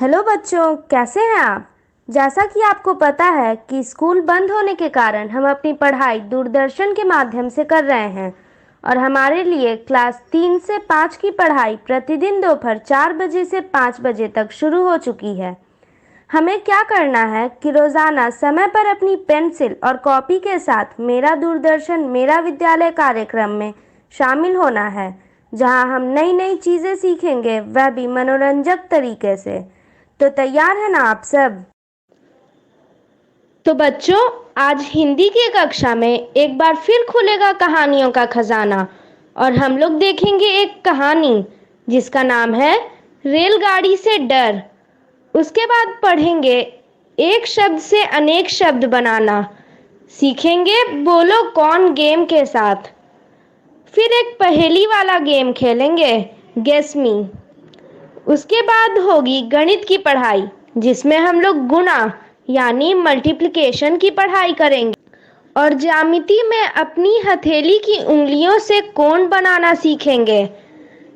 Hello बच्चों, कैसे हैं आप? जैसा कि आपको पता है कि स्कूल बंद होने के कारण हम अपनी पढ़ाई दूरदर्शन के माध्यम से कर रहे हैं और हमारे लिए क्लास 3 से 5 की पढ़ाई प्रतिदिन दोपहर 4 बजे से 5 बजे तक शुरू हो चुकी है। हमें क्या करना है कि रोज़ाना समय पर अपनी पेंसिल और कॉपी के साथ मेरा दूरदर्शन मेरा विद्यालय कार्यक्रम में शामिल होना है, जहां हम नई नई चीज़ें सीखेंगे, वह भी मनोरंजक तरीके से। तो तैयार है ना आप सब? तो बच्चों, आज हिंदी की कक्षा में एक बार फिर खुलेगा कहानियों का खजाना और हम लोग देखेंगे एक कहानी जिसका नाम है रेलगाड़ी से डर। उसके बाद पढ़ेंगे एक शब्द से अनेक शब्द बनाना, सीखेंगे बोलो कौन गेम के साथ। फिर एक पहेली वाला गेम खेलेंगे, गेस मी। उसके बाद होगी गणित की पढ़ाई जिसमें हम लोग गुणा यानी मल्टीप्लिकेशन की पढ़ाई करेंगे और ज्यामिति में अपनी हथेली की उंगलियों से कोण बनाना सीखेंगे।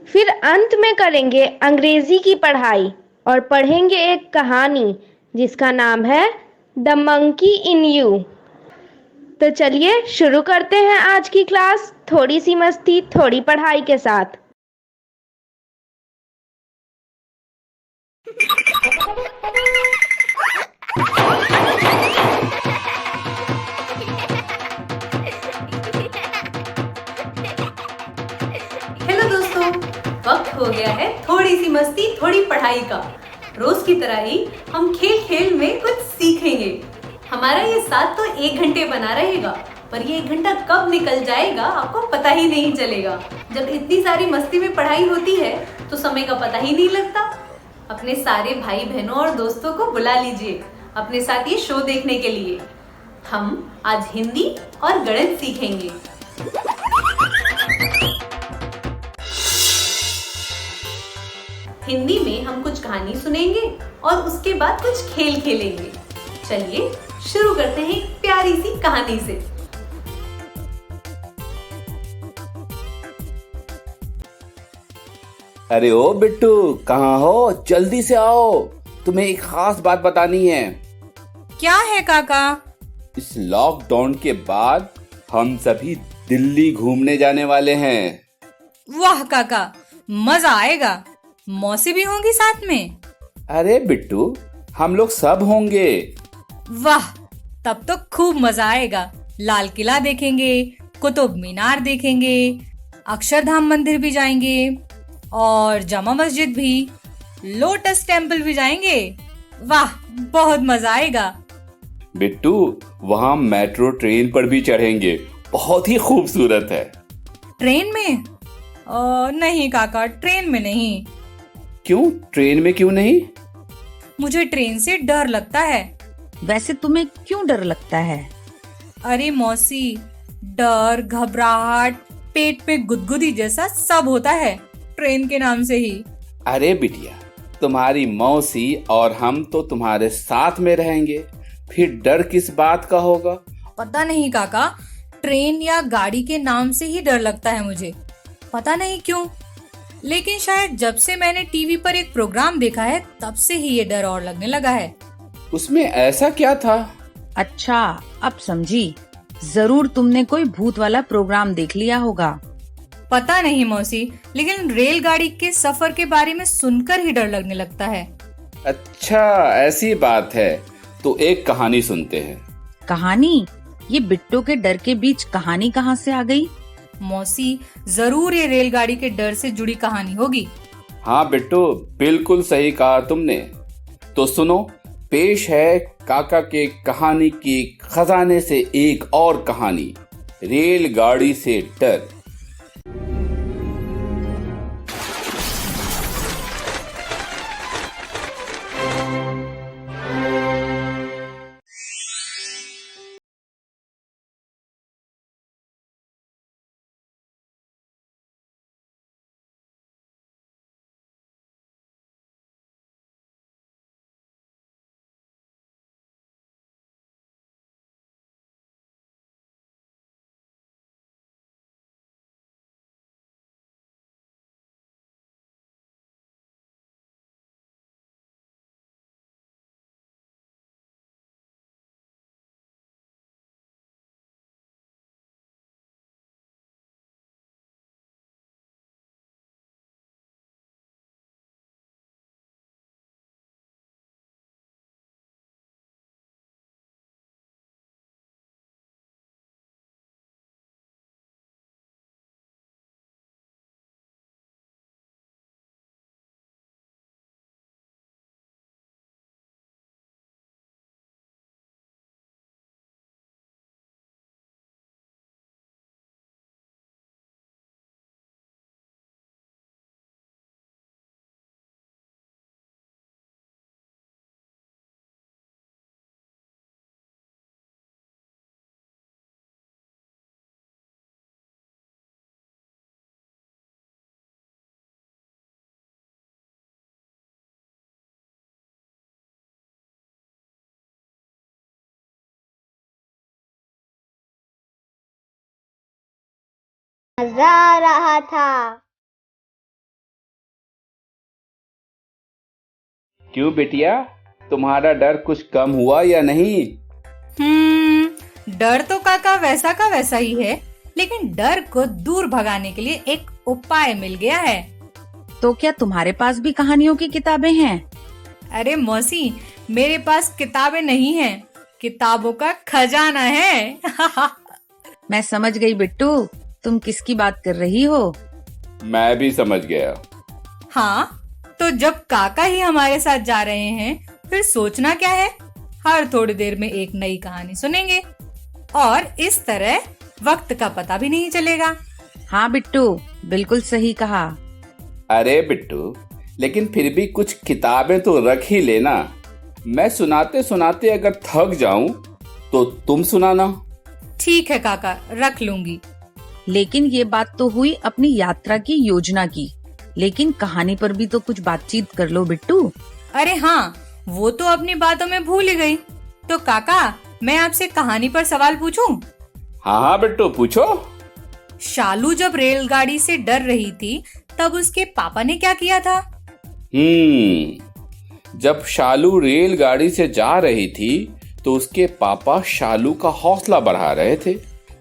फिर अंत में करेंगे अंग्रेजी की पढ़ाई और पढ़ेंगे एक कहानी जिसका नाम है द मंकी इन यू। तो चलिए शुरू करते हैं आज की क्लास, थोड़ी सी मस्ती थोड़ी पढ़ाई के साथ। हेलो दोस्तों, वक्त हो गया है थोड़ी सी मस्ती थोड़ी पढ़ाई का। रोज की तरह ही हम खेल खेल में कुछ सीखेंगे। हमारा ये साथ तो 1 घंटे बना रहेगा, पर ये 1 घंटा कब निकल जाएगा आपको पता ही नहीं चलेगा। जब इतनी सारी मस्ती में पढ़ाई होती है तो समय का पता ही नहीं लगता। अपने सारे भाई बहनों और दोस्तों को बुला लीजिए अपने साथ ये शो देखने के लिए। हम आज हिंदी और गणित सीखेंगे। हिंदी में हम कुछ कहानी सुनेंगे और उसके बाद कुछ खेल खेलेंगे। चलिए शुरू करते हैं एक प्यारी सी कहानी से। अरे ओ बिट्टू, कहाँ हो? जल्दी से आओ, तुम्हें एक खास बात बतानी है। क्या है काका? इस लॉकडाउन के बाद हम सभी दिल्ली घूमने जाने वाले हैं। वाह काका, मजा आएगा। मौसी भी होंगी साथ में? अरे बिट्टू, हम लोग सब होंगे। वाह, तब तो खूब मजा आएगा। लाल किला देखेंगे, कुतुब मीनार देखेंगे, अक्षरधाम मंदिर भी जाएंगे और जामा मस्जिद भी, लोटस टेम्पल भी जाएंगे। वाह, बहुत मजा आएगा। बिट्टू, वहाँ मेट्रो ट्रेन पर भी चढ़ेंगे, बहुत ही खूबसूरत है। ट्रेन में? नहीं काका, ट्रेन में नहीं। क्यों? ट्रेन में क्यों नहीं? मुझे ट्रेन से डर लगता है। वैसे तुम्हें क्यों डर लगता है? अरे मौसी, डर, घबराहट, पेट पे गुदगुदी जैसा सब होता है ट्रेन के नाम से ही। अरे बिटिया, तुम्हारी मौसी और हम तो तुम्हारे साथ में रहेंगे, फिर डर किस बात का होगा? पता नहीं काका, ट्रेन या गाड़ी के नाम से ही डर लगता है मुझे, पता नहीं क्यों। लेकिन शायद जब से मैंने टीवी पर एक प्रोग्राम देखा है तब से ही ये डर और लगने लगा है। उसमें ऐसा क्या था? अच्छा, अब समझी। जरूर तुमने कोई भूत वाला प्रोग्राम देख लिया होगा। पता नहीं मौसी, लेकिन रेलगाड़ी के सफर के बारे में सुनकर ही डर लगने लगता है। अच्छा, ऐसी बात है, तो एक कहानी सुनते हैं। कहानी? ये बिट्टू के डर के बीच कहानी कहाँ से आ गई? मौसी, जरूर ये रेलगाड़ी के डर से जुड़ी कहानी होगी। हाँ बिट्टू, बिल्कुल सही कहा तुमने। तो सुनो, पेश है काका के कहानी के खजाने से एक और कहानी, रेलगाड़ी से डर। मजा आ रहा था। क्यों बिटिया, तुम्हारा डर कुछ कम हुआ या नहीं? डर तो काका वैसा का वैसा ही है, लेकिन डर को दूर भगाने के लिए एक उपाय मिल गया है। तो क्या तुम्हारे पास भी कहानियों की किताबें हैं? अरे मौसी, मेरे पास किताबें नहीं हैं, किताबों का खजाना है। मैं समझ गई बिट्टू, तुम किसकी बात कर रही हो। मैं भी समझ गया। हाँ, तो जब काका ही हमारे साथ जा रहे हैं, फिर सोचना क्या है, हर थोड़ी देर में एक नई कहानी सुनेंगे और इस तरह वक्त का पता भी नहीं चलेगा। हाँ बिट्टू, बिल्कुल सही कहा। अरे बिट्टू, लेकिन फिर भी कुछ किताबें तो रख ही लेना। मैं सुनाते सुनाते अगर थक जाऊं तो तुम सुनाना। ठीक है काका, रख लूंगी। लेकिन ये बात तो हुई अपनी यात्रा की योजना की, लेकिन कहानी पर भी तो कुछ बातचीत कर लो बिट्टू। अरे हाँ, वो तो अपनी बातों में भूल ही गई। तो काका, मैं आपसे कहानी पर सवाल पूछूं? हाँ हाँ बिट्टू, पूछो। शालू जब रेलगाड़ी से डर रही थी, तब उसके पापा ने क्या किया था? जब शालू रेलगाड़ी से जा रही थी तो उसके पापा शालू का हौसला बढ़ा रहे थे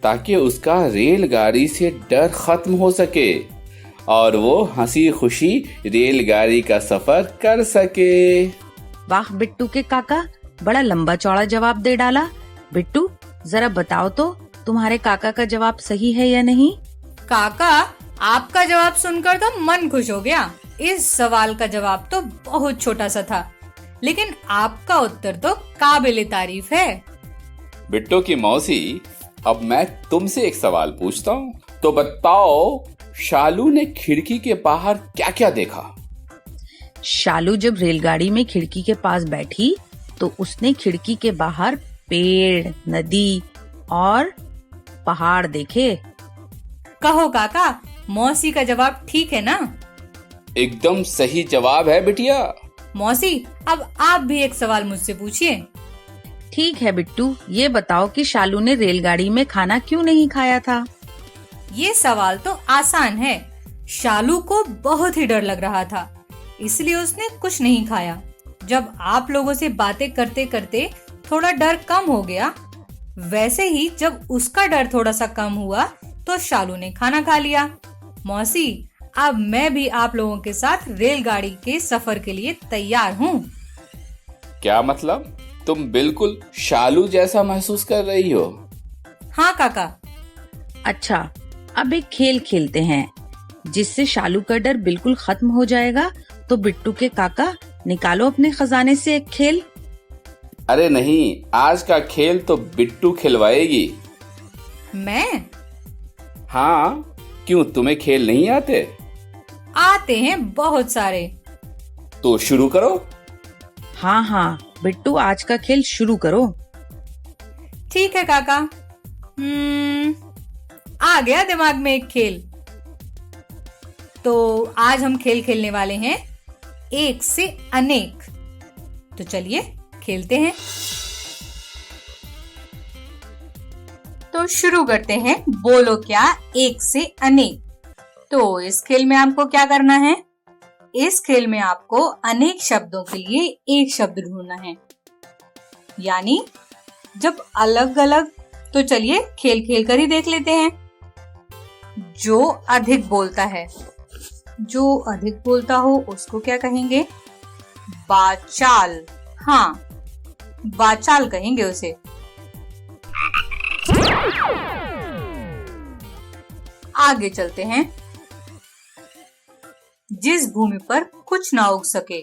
ताकि उसका रेलगाड़ी से डर खत्म हो सके और वो हंसी खुशी रेलगाड़ी का सफर कर सके। वाह बिट्टू के काका, बड़ा लंबा चौड़ा जवाब दे डाला। बिट्टू, जरा बताओ तो तुम्हारे काका का जवाब सही है या नहीं? काका, आपका जवाब सुनकर तो मन खुश हो गया। इस सवाल का जवाब तो बहुत छोटा सा था, लेकिन आपका उत्तर तो काबिले तारीफ है। बिट्टू की मौसी, अब मैं तुमसे एक सवाल पूछता हूँ, तो बताओ शालू ने खिड़की के बाहर क्या क्या देखा? शालू जब रेलगाड़ी में खिड़की के पास बैठी तो उसने खिड़की के बाहर पेड़, नदी और पहाड़ देखे। कहो काका, मौसी का जवाब ठीक है ना? एकदम सही जवाब है बिटिया। मौसी, अब आप भी एक सवाल मुझसे पूछिए। ठीक है बिट्टू, ये बताओ कि शालू ने रेलगाड़ी में खाना क्यों नहीं खाया था? ये सवाल तो आसान है। शालू को बहुत ही डर लग रहा था, इसलिए उसने कुछ नहीं खाया। जब आप लोगों से बातें करते करते थोड़ा डर कम हो गया, वैसे ही जब उसका डर थोड़ा सा कम हुआ तो शालू ने खाना खा लिया। मौसी, अब मैं भी आप लोगों के साथ रेलगाड़ी के सफर के लिए तैयार हूँ। क्या मतलब? तुम बिल्कुल शालू जैसा महसूस कर रही हो? हाँ काका। अच्छा, अब एक खेल खेलते हैं जिससे शालू का डर बिल्कुल खत्म हो जाएगा। तो बिट्टू के काका, निकालो अपने खजाने से एक खेल। अरे नहीं, आज का खेल तो बिट्टू खिलवाएगी। मैं? हाँ, क्यों तुम्हें खेल नहीं आते? आते हैं बहुत सारे। तो शुरू करो। हाँ हाँ बिट्टू, आज का खेल शुरू करो। ठीक है काका। आ गया दिमाग में एक खेल। तो आज हम खेल खेलने वाले हैं एक से अनेक। तो चलिए खेलते हैं। तो शुरू करते हैं, बोलो क्या एक से अनेक। तो इस खेल में आपको क्या करना है? इस खेल में आपको अनेक शब्दों के लिए एक शब्द ढूंढना है, यानी जब अलग अलग। तो चलिए खेल खेल कर ही देख लेते हैं। जो अधिक बोलता है, जो अधिक बोलता हो उसको क्या कहेंगे? वाचाल। हाँ, वाचाल कहेंगे उसे। आगे चलते हैं। जिस भूमि पर कुछ ना उग सके,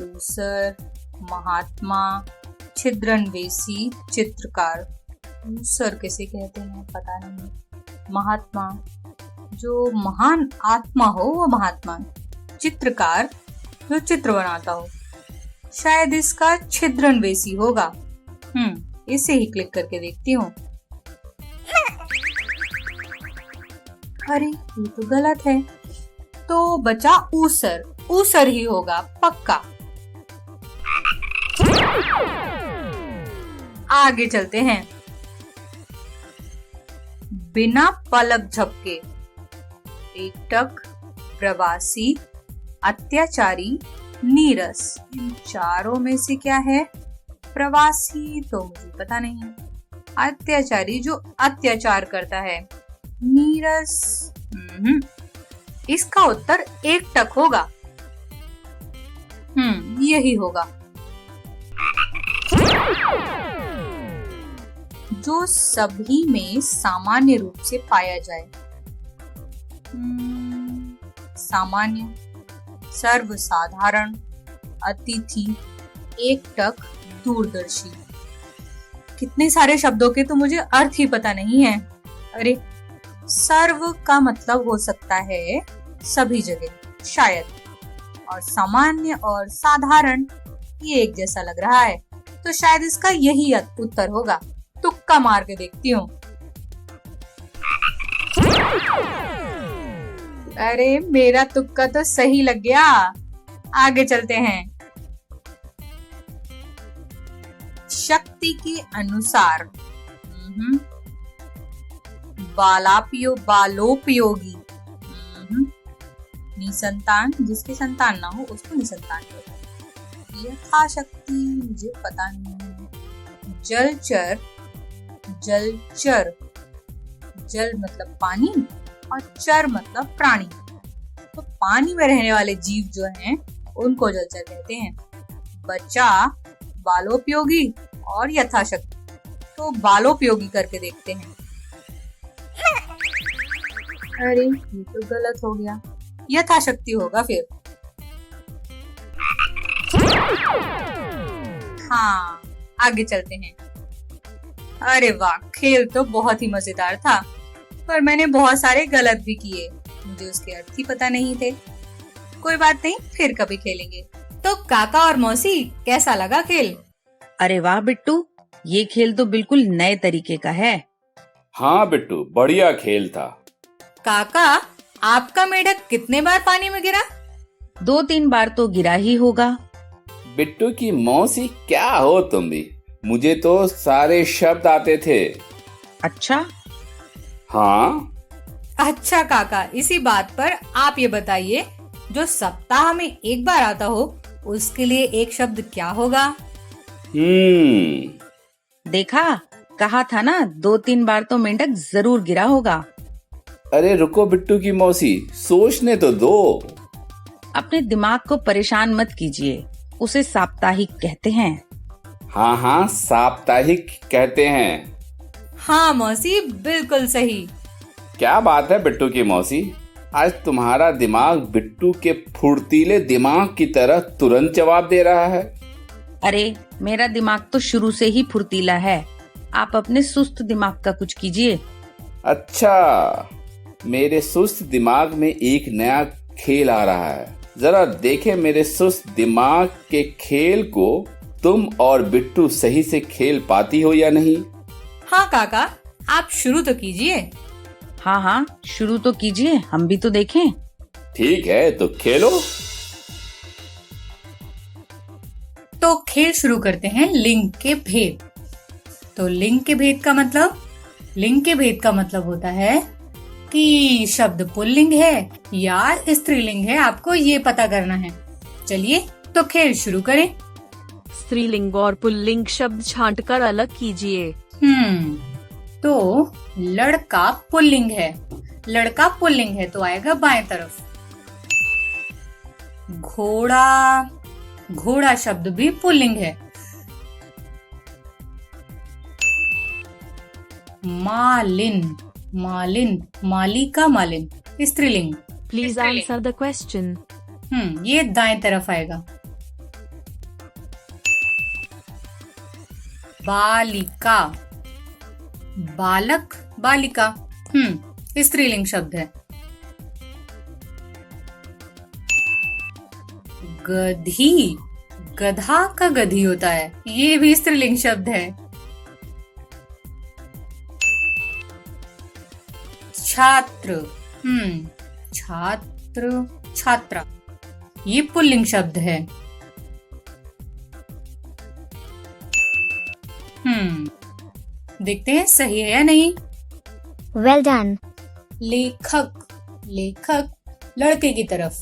ऊसर, महात्मा, छिद्रनवेशी, चित्रकार। ऊसर किसे कहते हैं पता नहीं। महात्मा, जो महान आत्मा हो वो महात्मा। चित्रकार, जो चित्र बनाता हो। शायद इसका छिद्रनवेशी होगा। इसे ही क्लिक करके देखती हूँ। अरे ये तो गलत है। तो बचा ऊसर। ऊसर ही होगा पक्का। आगे चलते हैं। बिना पलक झपके, एकटक, प्रवासी, अत्याचारी, नीरस। इन चारों में से क्या है? प्रवासी तो मुझे पता नहीं, अत्याचारी जो अत्याचार करता है, नीरस इसका उत्तर एकटक होगा। यही होगा। जो सभी में सामान्य रूप से पाया जाए। सामान्य, सर्वसाधारण, अतिथि, एकटक, दूरदर्शी। कितने सारे शब्दों के तो मुझे अर्थ ही पता नहीं है। अरे, सर्व का मतलब हो सकता है सभी जगह, शायद, और सामान्य और साधारण ये एक जैसा लग रहा है, तो शायद इसका यही उत्तर होगा। तुक्का मार के देखती हूँ। अरे, मेरा तुक्का तो सही लग गया। आगे चलते हैं। शक्ति के अनुसार। बालोपयोगी। निसंतान, जिसकी संतान ना हो उसको निसंतान कहते हैं। यथाशक्ति मुझे पता नहीं है। जलचर, जलचर, जल मतलब पानी और चर मतलब प्राणी। तो पानी में रहने वाले जीव जो हैं उनको जलचर कहते हैं। बचा बालोपयोगी और यथाशक्ति, तो बालोपयोगी करके देखते हैं। अरे, ये तो गलत हो गया। यथाशक्ति होगा फिर। हाँ, आगे चलते हैं। अरे वाह, खेल तो बहुत ही मजेदार था, पर मैंने बहुत सारे गलत भी किए। मुझे उसके अर्थ ही पता नहीं थे। कोई बात नहीं, फिर कभी खेलेंगे। तो काका और मौसी, कैसा लगा खेल? अरे वाह बिट्टू, ये खेल तो बिल्कुल नए तरीके का है। हाँ बिट्टू, बढ़िया खेल था। काका, आपका मेढक कितने बार पानी में गिरा? 2-3 बार तो गिरा ही होगा। बिट्टू की मौसी, क्या हो तुम भी? मुझे तो सारे शब्द आते थे। अच्छा? हाँ। अच्छा काका, इसी बात पर आप ये बताइए, जो सप्ताह में एक बार आता हो उसके लिए एक शब्द क्या होगा? देखा, कहा था ना, 2-3 बार तो मेंढक जरूर गिरा होगा। अरे रुको बिट्टू की मौसी, सोचने तो दो। अपने दिमाग को परेशान मत कीजिए, उसे साप्ताहिक कहते हैं। हाँ हाँ, साप्ताहिक कहते हैं। हाँ मौसी, बिल्कुल सही। क्या बात है बिट्टू की मौसी, आज तुम्हारा दिमाग बिट्टू के फुर्तीले दिमाग की तरह तुरंत जवाब दे रहा है। अरे, मेरा दिमाग तो शुरू से ही फुर्तीला है। आप अपने सुस्त दिमाग का कुछ कीजिए। अच्छा, मेरे सुस्त दिमाग में एक नया खेल आ रहा है। जरा देखें मेरे सुस्त दिमाग के खेल को तुम और बिट्टू सही से खेल पाती हो या नहीं। हाँ काका, आप शुरू तो कीजिए। हाँ हाँ, शुरू तो कीजिए, हम भी तो देखें। ठीक है, तो खेलो। तो खेल शुरू करते हैं लिंग के भेद। तो लिंग के भेद का मतलब होता है कि शब्द पुल्लिंग है या स्त्रीलिंग है, आपको ये पता करना है। चलिए तो खेल शुरू करें। स्त्रीलिंग और पुल्लिंग शब्द छांटकर अलग कीजिए। तो लड़का पुल्लिंग है तो आएगा बाएं तरफ। घोड़ा शब्द भी पुल्लिंग है। मालिन स्त्रीलिंग। Please answer the question. ये दाएं तरफ आएगा। बालिका स्त्रीलिंग शब्द है। गधा का गधी होता है, ये भी स्त्रीलिंग शब्द है। छात्रा ये पुल्लिंग शब्द है। देखते हैं सही है या नहीं। Well done. लेखक, लेखक लड़के की तरफ।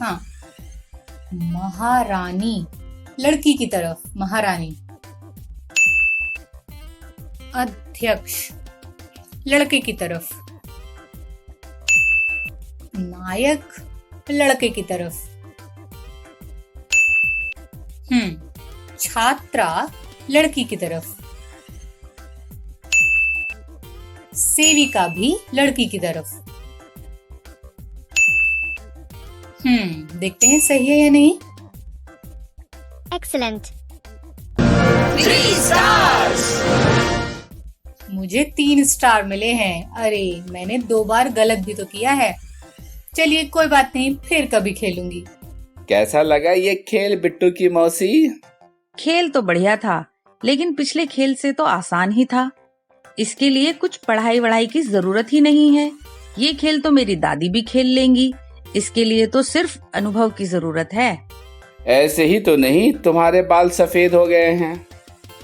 हाँ, महारानी लड़की की तरफ, महारानी। अध्यक्ष लड़के की तरफ। नायक लड़के की तरफ। छात्रा लड़की की तरफ। सेविका भी लड़की की तरफ। देखते हैं सही है या नहीं। Excellent. मुझे 3 स्टार मिले हैं। अरे मैंने 2 बार गलत भी तो किया है। चलिए कोई बात नहीं, फिर कभी खेलूंगी। कैसा लगा ये खेल बिट्टू की मौसी? खेल तो बढ़िया था, लेकिन पिछले खेल से तो आसान ही था। इसके लिए कुछ पढ़ाई वढ़ाई की जरूरत ही नहीं है। ये खेल तो मेरी दादी भी खेल लेंगी। इसके लिए तो सिर्फ अनुभव की जरूरत है। ऐसे ही तो नहीं, तुम्हारे बाल सफेद हो गए हैं।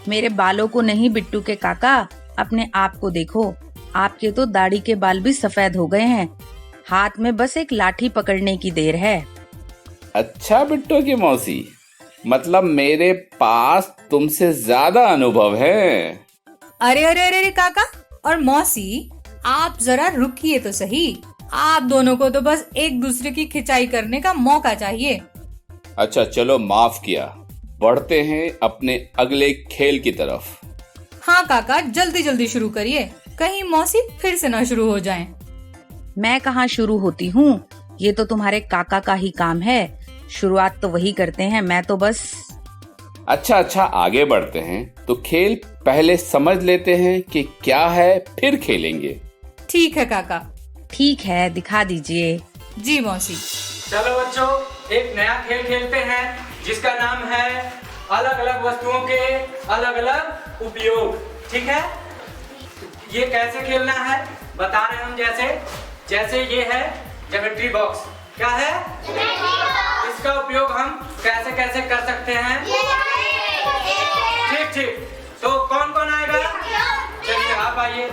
मेरे बालों को नहीं बिट्टू के काका, अपने आप को देखो। आपके तो दाढ़ी के बाल भी सफेद हो गए हैं। हाथ में बस एक लाठी पकड़ने की देर है। अच्छा बिट्टू की मौसी, मतलब मेरे पास तुमसे ज्यादा अनुभव है। अरे अरे अरे अरे काका और मौसी, आप जरा रुकिए तो सही। आप दोनों को तो बस एक दूसरे की खिंचाई करने का मौका चाहिए। अच्छा चलो, माफ किया। बढ़ते हैं अपने अगले खेल की तरफ। हाँ काका, जल्दी जल्दी शुरू करिए, कहीं मौसी फिर से ना शुरू हो जाएं। मैं कहाँ शुरू होती हूँ, ये तो तुम्हारे काका का ही काम है। शुरुआत तो वही करते हैं, मैं तो बस। अच्छा आगे बढ़ते हैं तो खेल पहले समझ लेते हैं कि क्या है, फिर खेलेंगे। ठीक है काका। ठीक है, दिखा दीजिए। जी मौसी। चलो बच्चों, एक नया खेल खेलते हैं जिसका नाम है अलग अलग वस्तुओं के अलग अलग उपयोग। ठीक है, ये कैसे खेलना है बता रहे हम। जैसे ये है ज्योमेट्री बॉक्स। क्या है? इसका उपयोग हम कैसे कैसे कर सकते हैं। ठीक, तो कौन कौन आएगा? चलिए आप आइए।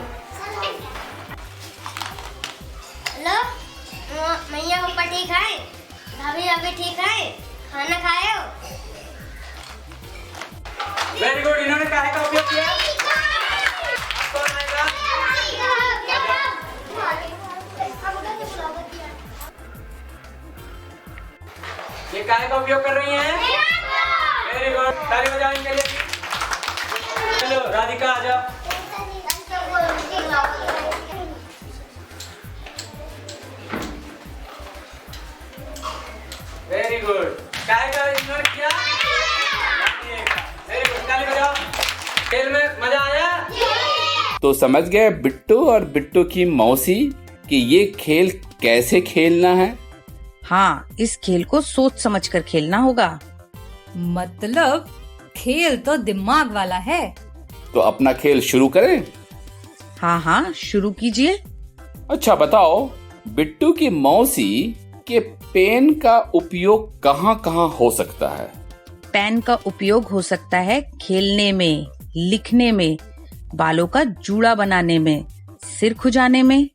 हेलो मैया पापा ठीक है? भाभी अभी ठीक है? खाना खाए हो? Very good. इन्होंने काहे का उपयोग किया? कौन आएगा? ये काहे का उपयोग कर रही हैं? वेरी गुड, ताली बजाओ इनके लिए। चलो राधिका आ जाओ। वेरी गुड, काहे का इन्होंने किया? वेरी गुड, ताली बजाओ। खेल में मजा आया? तो समझ गए बिट्टू और बिट्टू की मौसी कि ये खेल कैसे खेलना है। हाँ, इस खेल को सोच समझ कर खेलना होगा। मतलब खेल तो दिमाग वाला है। तो अपना खेल शुरू करें? हाँ, शुरू कीजिए। अच्छा बताओ, बिट्टू की मौसी के पेन का उपयोग कहाँ कहाँ हो सकता है? पेन का उपयोग हो सकता है खेलने में, लिखने में, बालों का जूड़ा बनाने में, सिर खुजाने में।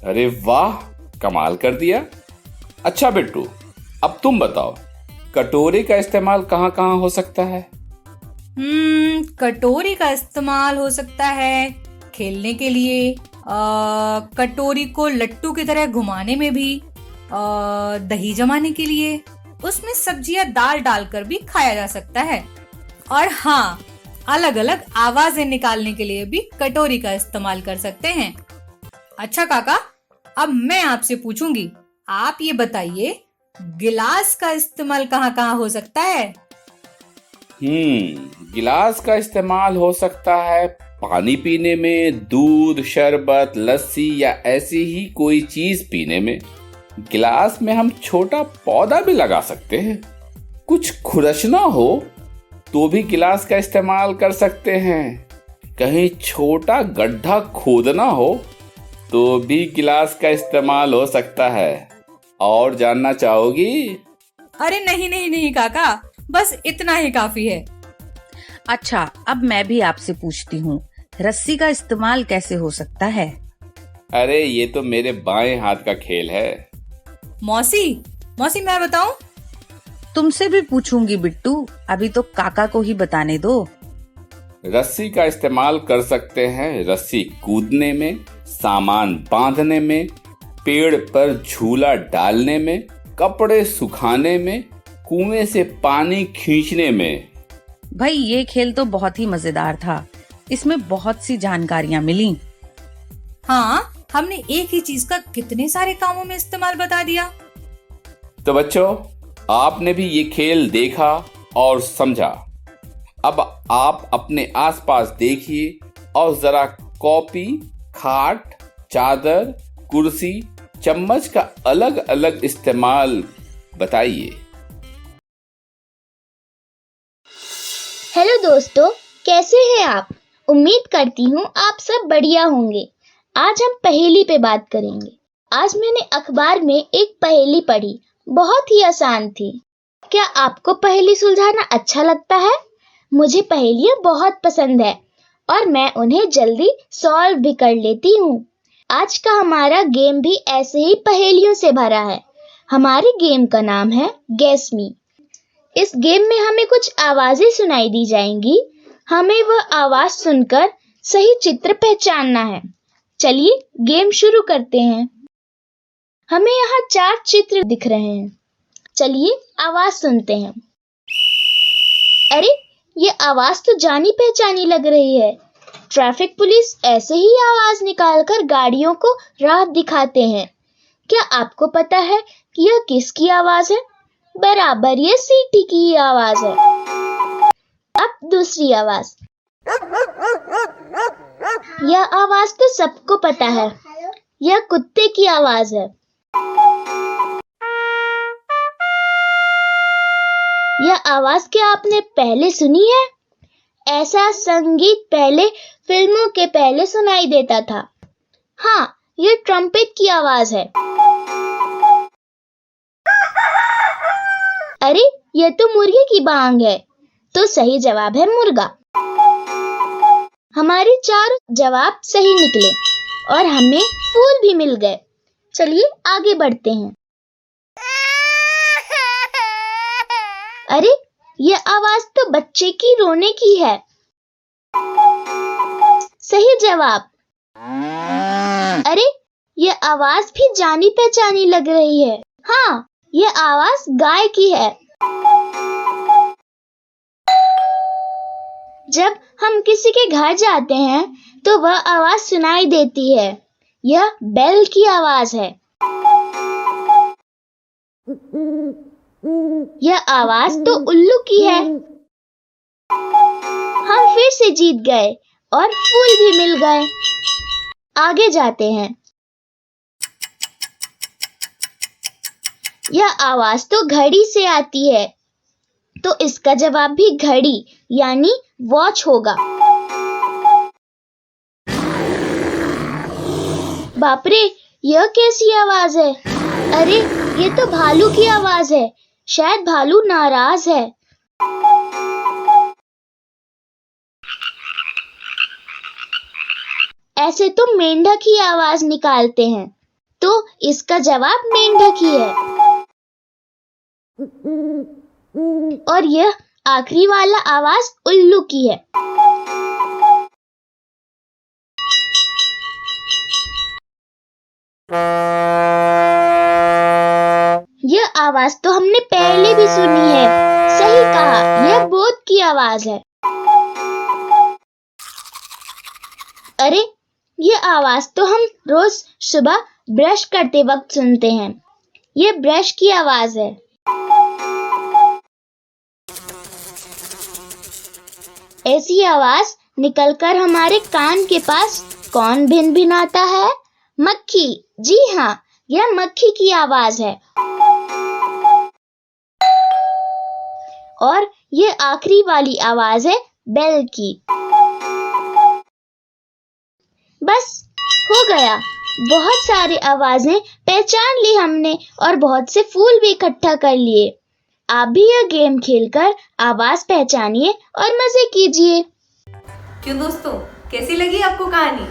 अरे वाह, कमाल कर दिया। अच्छा बिट्टू, अब तुम बताओ, कटोरी का इस्तेमाल कहाँ कहाँ हो सकता है? कटोरी का इस्तेमाल हो सकता है खेलने के लिए, कटोरी को लट्टू की तरह घुमाने में भी, दही जमाने के लिए, उसमें सब्जियां दाल डालकर भी खाया जा सकता है, और हाँ, अलग अलग आवाजें निकालने के लिए भी कटोरी का इस्तेमाल कर सकते हैं। अच्छा काका, अब मैं आपसे पूछूंगी, आप ये बताइए गिलास का इस्तेमाल कहाँ कहाँ हो सकता है? गिलास का इस्तेमाल हो सकता है पानी पीने में, दूध, शरबत, लस्सी या ऐसी ही कोई चीज पीने में। गिलास में हम छोटा पौधा भी लगा सकते हैं। कुछ खुरचना हो तो भी गिलास का इस्तेमाल कर सकते हैं। कहीं छोटा गड्ढा खोदना हो तो भी गिलास का इस्तेमाल हो सकता है। और जानना चाहोगी? अरे नहीं काका, बस इतना ही काफी है। अच्छा, अब मैं भी आपसे पूछती हूँ, रस्सी का इस्तेमाल कैसे हो सकता है? अरे ये तो मेरे बाएं हाथ का खेल है। मौसी मौसी मैं बताऊं? तुमसे भी पूछूंगी बिट्टू, अभी तो काका को ही बताने दो। रस्सी का इस्तेमाल कर सकते हैं रस्सी कूदने में, सामान बांधने में, पेड़ पर झूला डालने में, कपड़े सुखाने में, कुएं से पानी खींचने में। भाई ये खेल तो बहुत ही मजेदार था, इसमें बहुत सी जानकारियाँ मिली। हाँ, हमने एक ही चीज का कितने सारे कामों में इस्तेमाल बता दिया। तो बच्चों, आपने भी ये खेल देखा और समझा। अब आप अपने आसपास देखिए और जरा कॉपी, खाट, चादर, कुर्सी, चम्मच का अलग अलग इस्तेमाल बताइए। हेलो दोस्तों, कैसे हैं आप? उम्मीद करती हूँ आप सब बढ़िया होंगे। आज हम पहेली पे बात करेंगे। आज मैंने अखबार में एक पहेली पढ़ी, बहुत ही आसान थी। क्या आपको पहेली सुलझाना अच्छा लगता है? मुझे पहेलियाँ बहुत पसंद है और मैं उन्हें जल्दी सॉल्व भी कर लेती हूँ। आज का हमारा गेम भी ऐसे ही पहेलियों से भरा है। हमारे गेम का नाम है गेस मी। इस गेम में हमें कुछ आवाजें सुनाई दी जाएंगी। हमें वह आवाज सुनकर सही चित्र पहचानना है। चलिए गेम शुरू करते हैं। हमें यहाँ 4 चित्र दिख रहे हैं। चलिए आवाज सुनते हैं। अरे, ये आवाज तो जानी पहचानी लग रही है। ट्रैफिक पुलिस ऐसे ही आवाज निकालकर गाड़ियों को राह दिखाते हैं। क्या आपको पता है कि यह किसकी आवाज है? बराबर ये सीटी की आवाज है। अब दूसरी आवाज। यह आवाज तो सबको पता है। यह कुत्ते की आवाज है। यह आवाज क्या आपने पहले सुनी है? ऐसा संगीत पहले फिल्मों के पहले सुनाई देता था। हाँ, यह ट्रम्पेट की आवाज है। अरे, यह तो मुर्गे की बांग है। तो सही जवाब है मुर्गा। हमारे 4 जवाब सही निकले और हमें फूल भी मिल गए। चलिए आगे बढ़ते हैं। अरे, यह आवाज तो बच्चे की रोने की है। सही जवाब। अरे, यह आवाज भी जानी पहचानी लग रही है। हाँ, यह आवाज गाय की है। जब हम किसी के घर जाते हैं तो वह आवाज सुनाई देती है। यह बेल की आवाज है। यह आवाज तो उल्लू की है। हम फिर से जीत गए और फूल भी मिल गए। आगे जाते हैं। यह आवाज तो घड़ी से आती है, तो इसका जवाब भी घड़ी यानी वॉच होगा। बाप रे, यह कैसी आवाज है? अरे, ये तो भालू की आवाज है। शायद भालू नाराज है। ऐसे तो मेंढक ही आवाज निकालते हैं, तो इसका जवाब मेंढक ही है। और यह आखिरी वाला आवाज उल्लू की है। यह आवाज तो हमने पहले भी सुनी है। सही कहा, यह बोट की आवाज है। अरे, यह आवाज तो हम रोज सुबह ब्रश करते वक्त सुनते हैं। यह ब्रश की आवाज है। ऐसी आवाज निकलकर हमारे कान के पास कौन भिन भिनाता है? मक्खी। जी हाँ, यह मक्खी की आवाज है। और ये आखिरी वाली आवाज है बेल की। बस हो गया। बहुत सारी आवाजें पहचान ली हमने और बहुत से फूल भी इकट्ठा कर लिए। आप भी यह गेम खेलकर आवाज पहचानिए और मजे कीजिए। क्यों दोस्तों, कैसी लगी आपको कहानी?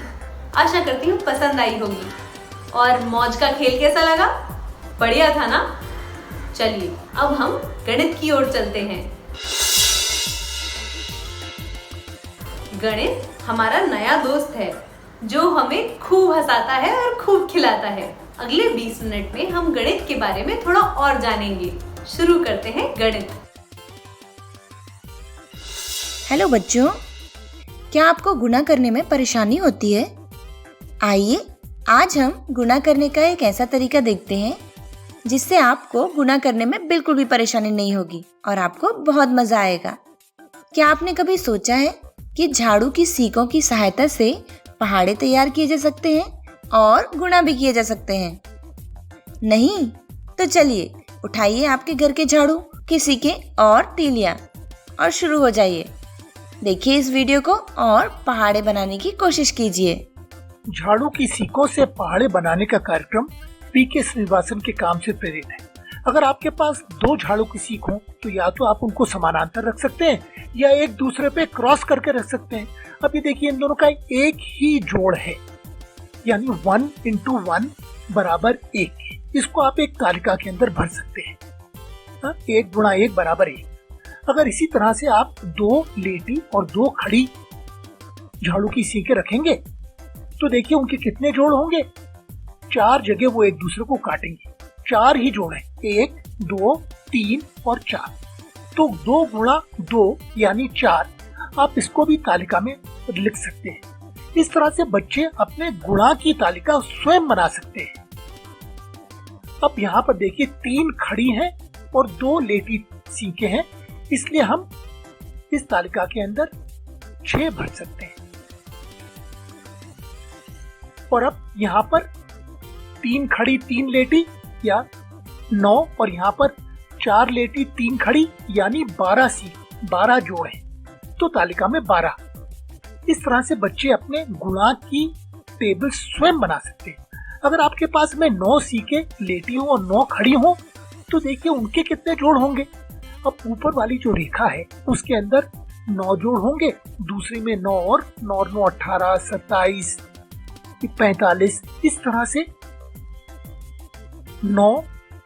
आशा करती हूँ पसंद आई होगी। और मौज का खेल कैसा लगा? बढ़िया था ना? चलिए अब हम गणित की ओर चलते हैं। गणित हमारा नया दोस्त है जो हमें खूब हंसाता है और खूब खिलाता है। अगले 20 मिनट में हम गणित के बारे में थोड़ा और जानेंगे। शुरू करते हैं गणित। हेलो बच्चों, क्या आपको गुणा करने में परेशानी होती है? आइए आज हम गुणा करने का एक ऐसा तरीका देखते हैं जिससे आपको गुणा करने में बिल्कुल भी परेशानी नहीं होगी और आपको बहुत मजा आएगा। क्या आपने कभी सोचा है कि झाड़ू की सीकों की सहायता से पहाड़े तैयार किए जा सकते हैं और गुणा भी किए जा सकते हैं? नहीं? तो चलिए उठाइए आपके घर के झाड़ू की सीकें और तीलियां और शुरू हो जाइए। देखिए इस वीडियो को और पहाड़े बनाने की कोशिश कीजिए। झाड़ू की सीकों से पहाड़े बनाने का कार्यक्रम पीके श्रीनिवासन के काम से प्रेरित है। अगर आपके पास 2 झाड़ू की सीक हो तो या तो आप उनको समानांतर रख सकते हैं या एक दूसरे पे क्रॉस करके रख सकते हैं। अब ये देखिए इन दोनों का एक ही जोड़ है, यानी 1 × 1 = 1। इसको आप एक तालिका के अंदर भर सकते हैं। 1 × 1 = 1। अगर इसी तरह से आप 2 लेटी और 2 खड़ी झाड़ू की सीकें रखेंगे तो देखिए उनके कितने जोड़ होंगे। 4 जगह वो एक दूसरे को काटेंगे। 4 ही जोड़ हैं, 1, 2, 3 और 4। तो 2 × 2 यानी 4। आप इसको भी तालिका में लिख सकते हैं। इस तरह से बच्चे अपने गुणा की तालिका स्वयं बना सकते हैं। अब यहाँ पर देखिए 3 खड़ी हैं और 2 लेटी सीकें हैं, इसलिए हम इस तालिका के अंदर 6 भर सकते हैं। और अब यहाँ पर 3 खड़ी 3 लेटी या 9 और यहाँ पर 4 लेटी 3 खड़ी यानी 12 सीक, 12 जोड़ हैं, तो तालिका में 12। इस तरह से बच्चे अपने गुणा की टेबल स्वयं बना सकते हैं। अगर आपके पास में 9 सीकें लेटी हो और 9 खड़ी हो तो देखिए उनके कितने जोड़ होंगे। अब ऊपर वाली जो रेखा है उसके अंदर 9 जोड़ होंगे, दूसरी में 9 और 9 9 18, 27, 45। इस तरह से 9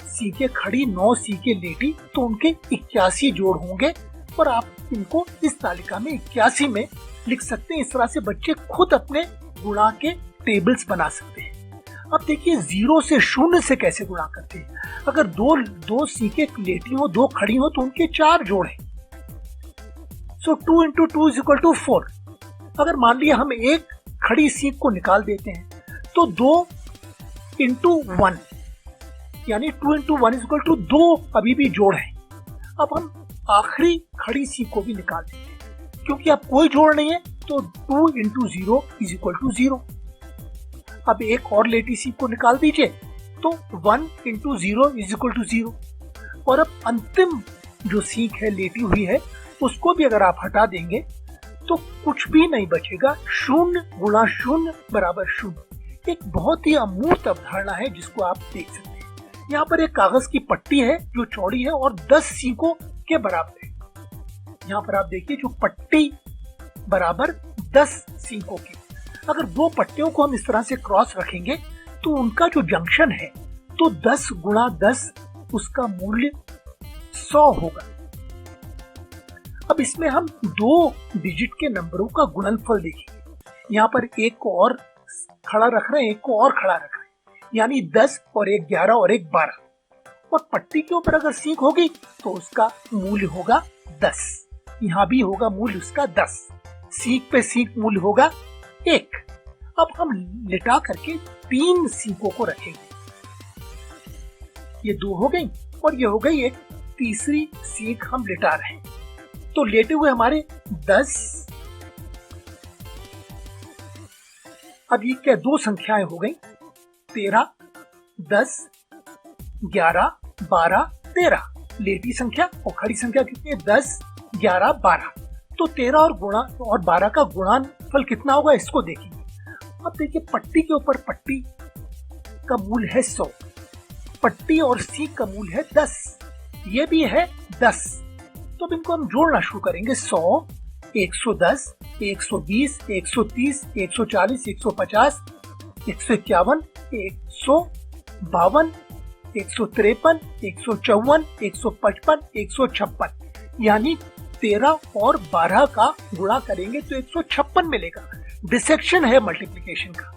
सीकें खड़ी 9 सीकें लेटी तो उनके 81 जोड़ होंगे और आप इनको इस तालिका में 81 में लिख सकते हैं। इस तरह से बच्चे खुद अपने गुणा के टेबल्स बना सकते हैं। अब देखिए 0 से 0 से कैसे गुणा करते हैं। अगर 2 सीकें लेटी हो 2 खड़ी हो तो उनके 4 जोड़ हैं। सो 2 × 2 = 4। अगर मान लिया हम एक खड़ी सीक को निकाल देते हैं तो 2 × 1 यानी 2 × 1 = 2 अभी भी जोड़ है। अब हम आखिरी खड़ी सीक को भी निकाल देते हैं, क्योंकि अब कोई जोड़ नहीं है तो 2 × 0 = 0। अब एक और लेटी सीक को निकाल दीजिए तो 1 × 0 = 0। और अब अंतिम जो सीक है लेटी हुई है उसको भी अगर आप हटा देंगे तो कुछ भी नहीं बचेगा। 0 × 0 = 0। एक बहुत ही अमूर्त अवधारणा है जिसको आप देख सकते हैं। यहाँ पर एक कागज की पट्टी है जो चौड़ी है और 10 सीकों के बराबर है। यहाँ पर आप देखिए जो पट्टी बराबर 10 सीकों की। अगर 2 पट्टियों को हम इस तरह से क्रॉस रखेंगे तो उनका जो जंक्शन है तो 10 × 10 उसका मूल्य 100 होगा। अब इसमें हम 2 डिजिट के नंबरों का गुणनफल देखेंगे। यहाँ पर एक को और खड़ा रख रहे हैं, एक को और खड़ा रख रहे हैं, यानी 10 और 1 11 और 1 12। और पट्टी के ऊपर अगर सीक होगी तो उसका मूल्य होगा 10। यहाँ भी होगा मूल्य उसका 10। सीक पे सीक मूल्य होगा 1। अब हम लिटा करके 3 सीकों को रखेंगे। ये 2 हो गई और ये हो गई एक तीसरी सीक हम लिटा रहे हैं। तो लेटे हुए हमारे 10। अब ये क्या 2 संख्याएं हो गई, 13, 10, 11, 12, 13। लेटी संख्या और खड़ी संख्या कितनी है? 10, 11, 12। तो 13 और 12 का गुणनफल कितना होगा इसको देखेंगे। अब देखिए पट्टी के ऊपर पट्टी का मूल्य है 100, पट्टी और सीक का मूल्य है 10, ये भी है 10। तो अब इनको हम जोड़ना शुरू करेंगे। 100, 110, 120, 130, 140, 150, 151, 152, 153, 154, 155, 156, यानी 13 और 12 का गुणा करेंगे तो 156 मिलेगा। डिसेक्शन है मल्टीप्लिकेशन का।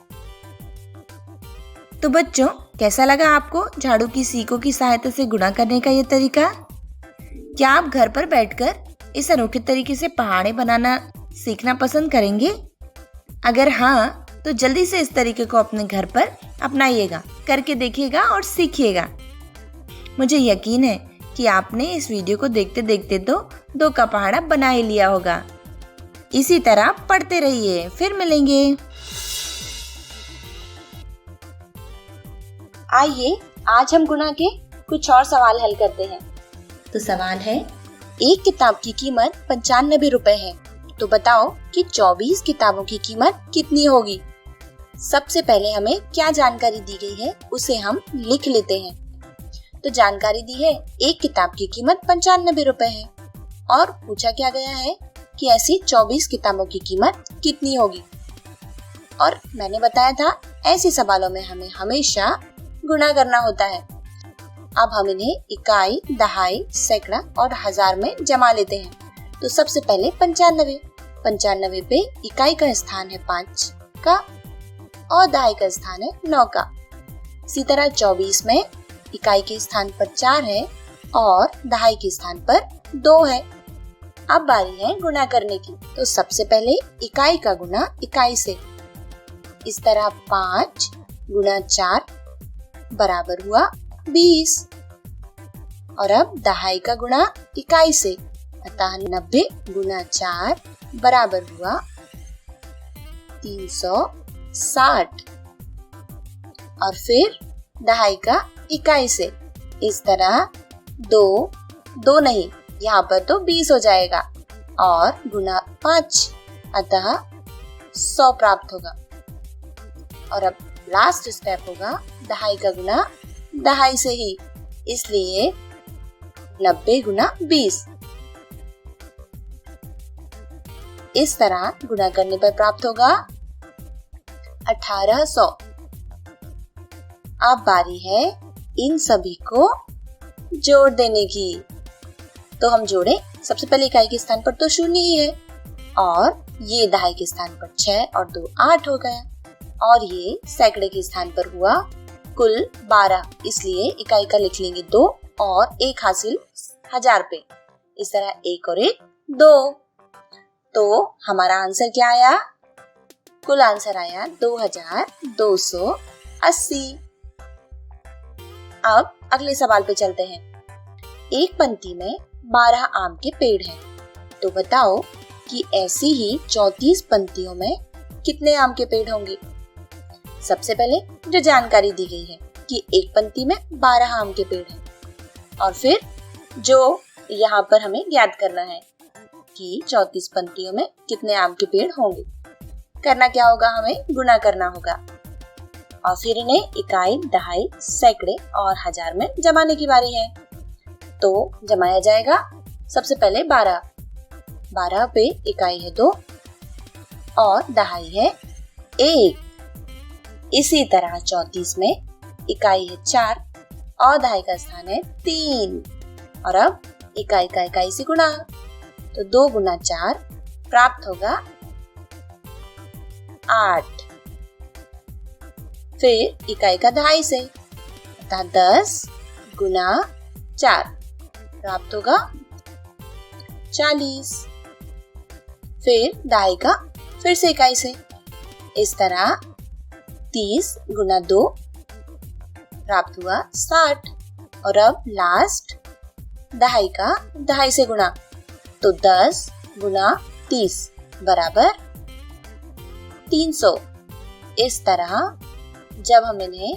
तो बच्चों, कैसा लगा आपको झाड़ू की सीकों की सहायता से गुणा करने का ये तरीका? क्या आप घर पर बैठकर इस अनोखे तरीके से पहाड़े बनाना सीखना पसंद करेंगे? अगर हाँ, तो जल्दी से इस तरीके को अपने घर पर अपनाइएगा, करके देखिएगा और सीखिएगा। मुझे यकीन है कि आपने इस वीडियो को देखते देखते तो 2 का पहाड़ा बना ही लिया होगा। इसी तरह पढ़ते रहिए, फिर मिलेंगे। आइए आज हम गुणा के कुछ और सवाल हल करते हैं। तो सवाल है, एक किताब की कीमत 95 रुपए है, तो बताओ कि 24 किताबों की कीमत कितनी होगी। सबसे पहले हमें क्या जानकारी दी गई है उसे हम लिख लेते हैं। तो जानकारी दी है एक किताब की कीमत 95 रुपए है और पूछा क्या गया है कि ऐसी 24 किताबों की कीमत कितनी होगी। और मैंने बताया था ऐसे सवालों में हमें हमेशा गुणा करना होता है। अब हम इन्हें इकाई, दहाई, सैकड़ा और हजार में जमा लेते हैं। तो सबसे पहले 95 पे इकाई का स्थान है 5 का और दहाई का स्थान है 9 का। इसी तरह 24 में इकाई के स्थान पर 4 है और दहाई के स्थान पर 2 है। अब बारी है गुणा करने की। तो सबसे पहले इकाई का गुणा इकाई से। इस तरह 5 गुणा 4 बराबर हुआ 20। और अब दहाई का गुणा इकाई से, अतः 90 गुणा 4 बराबर हुआ 360। और फिर दहाई का इकाई से, इस तरह 2 नहीं, यहाँ पर तो 20 हो जाएगा और गुणा 5, अतः 100 प्राप्त होगा। और अब लास्ट स्टेप होगा दहाई का गुणा दहाई से ही, इसलिए 90 गुणा 20। इस तरह गुणा करने पर प्राप्त होगा 1800। अब बारी है इन सभी को जोड़ देने की। तो हम जोड़े, सबसे पहले इकाई के स्थान पर तो 0 ही है और ये दहाई के स्थान पर 6 और 2 8 हो गया और ये सैकड़े के स्थान पर हुआ कुल 12, इसलिए इकाई का लिख लेंगे 2 और 1 हासिल हजार पे। इस तरह 1 और 1 2। तो हमारा आंसर क्या आया? कुल आंसर आया 2280। अब अगले सवाल पे चलते हैं। एक पंक्ति में 12 आम के पेड़ हैं, तो बताओ कि ऐसी ही 34 पंक्तियों में कितने आम के पेड़ होंगे। सबसे पहले जो जानकारी दी गई है कि एक पंक्ति में 12 आम के पेड़ हैं और फिर जो यहाँ पर हमें ज्ञात करना है कि 34 पंक्तियों में कितने आम के पेड़ होंगे। करना क्या होगा? हमें गुणा करना होगा और फिर इन्हें इकाई, दहाई, सैकड़े और हजार में जमाने की बारी है। तो जमाया जाएगा सबसे पहले 12 पे इकाई है 2 और दहाई है 1। इसी तरह 34 में इकाई है 4 और दहाई का स्थान है 3। और अब इकाई का इकाई से गुणा, तो 2 गुना 4 प्राप्त होगा 8। फिर इकाई का दहाई से, अतः 10 गुना 4 प्राप्त होगा 40। फिर दहाई का फिर से इकाई से, इस तरह 30 गुना 2 प्राप्त हुआ 60। और अब लास्ट दहाई का दहाई से गुणा, तो 10 गुना 30 बराबर 300। इस तरह जब हम इन्हें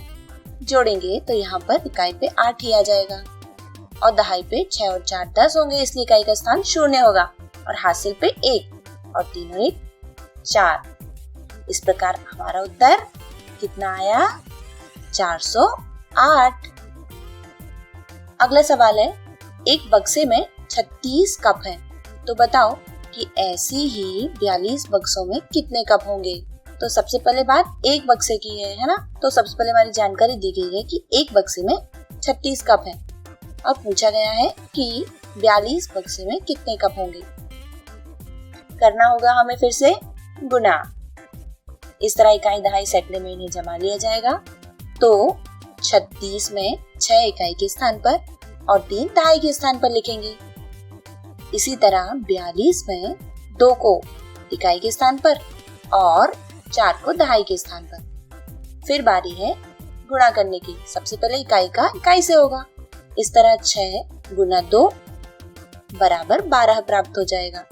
जोड़ेंगे तो यहाँ पर इकाई पे 8 ही आ जाएगा और दहाई पे 6 और 4 10 होंगे, इसलिए इकाई का स्थान 0 होगा और हासिल पे 1 और 3 और 1 4। इस प्रकार हमारा उत्तर कितना आया? 408। अगला सवाल है, एक बक्से में 36 कप हैं, तो बताओ कि ऐसे ही 42 बक्सों में कितने कप होंगे। तो सबसे पहले बात एक बक्से की है ना। तो सबसे पहले हमारी जानकारी दी गई है कि एक बक्से में 36 कप है। अब पूछा गया है कि 42 बक्से में कितने कप होंगे। करना होगा हमें फिर से गुना। इस तरह इकाई दहाई सैकड़े में इन्हें जमा लिया जाएगा। तो 36 में 6 इकाई के स्थान पर और 3 दहाई के स्थान पर लिखेंगे। इसी तरह 42 में 2 को इकाई के स्थान पर और 4 को दहाई के स्थान पर। फिर बारी है गुणा करने की। सबसे पहले इकाई का इकाई से होगा। इस तरह 6 गुना 2 बराबर 12 प्राप्त हो जाएगा।